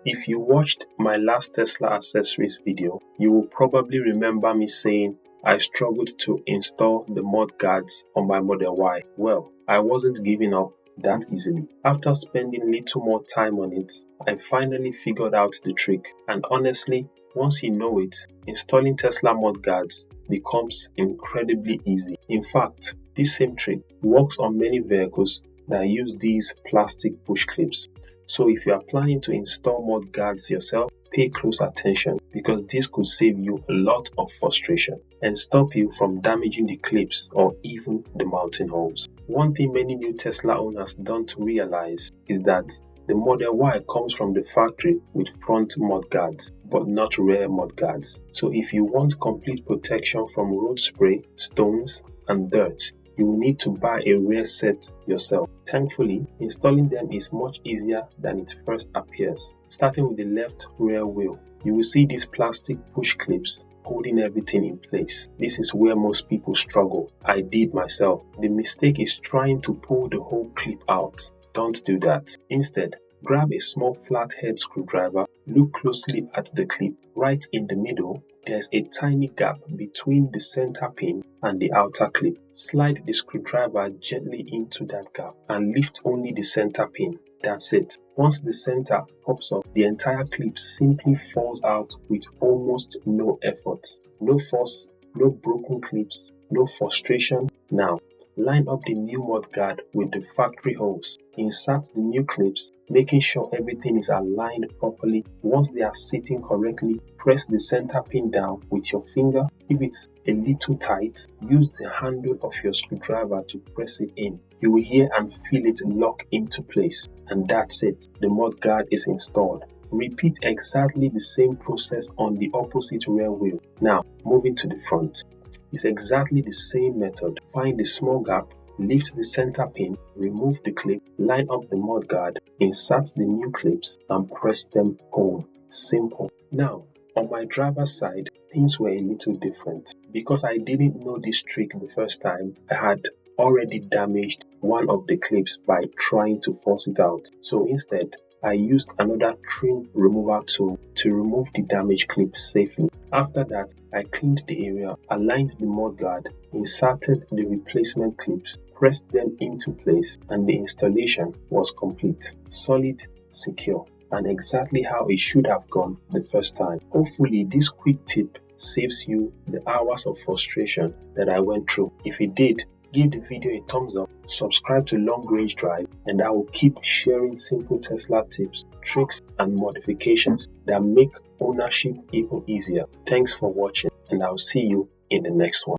If you watched my last Tesla accessories video, you will probably remember me saying I struggled to install the mud guards on my Model Y. Well, I wasn't giving up that easily. After spending little more time on it, I finally figured out the trick. And honestly, once you know it, installing Tesla mud guards becomes incredibly easy. In fact, this same trick works on many vehicles that use these plastic push clips. So if you are planning to install mud guards yourself, pay close attention because this could save you a lot of frustration and stop you from damaging the clips or even the mounting holes. One thing many new Tesla owners don't realize is that the Model Y comes from the factory with front mud guards, but not rear mud guards. So if you want complete protection from road spray, stones, and dirt, you will need to buy a rear set yourself. Thankfully, installing them is much easier than it first appears. Starting with the left rear wheel, you will see these plastic push clips holding everything in place. This is where most people struggle. I did myself. The mistake is trying to pull the whole clip out. Don't do that. Instead, grab a small flathead screwdriver, look closely at the clip. Right in the middle, there's a tiny gap between the center pin and the outer clip. Slide the screwdriver gently into that gap and lift only the center pin. That's it. Once the center pops up, the entire clip simply falls out with almost no effort. No force, no broken clips, no frustration. Now, line up the new mud guard with the factory holes. Insert the new clips, making sure everything is aligned properly. Once they are sitting correctly, press the center pin down with your finger. If it's a little tight, use the handle of your screwdriver to press it in. You will hear and feel it lock into place. And that's it. The mud guard is installed. Repeat exactly the same process on the opposite rear wheel. Now, moving to the front. It's exactly the same method. Find the small gap, lift the center pin, remove the clip, line up the mud guard, insert the new clips, and press them home. Simple. Now, on my driver's side, things were a little different. Because I didn't know this trick the first time, I had already damaged one of the clips by trying to force it out. So instead, I used another trim remover tool to remove the damaged clip safely. After that, I cleaned the area, aligned the mud guard, inserted the replacement clips, pressed them into place, and the installation was complete, solid, secure, and exactly how it should have gone the first time. Hopefully, this quick tip saves you the hours of frustration that I went through. If it did, give the video a thumbs up, subscribe to Long Range Drive, and I will keep sharing simple Tesla tips, tricks, and modifications that make ownership even easier. Thanks for watching, and I'll see you in the next one.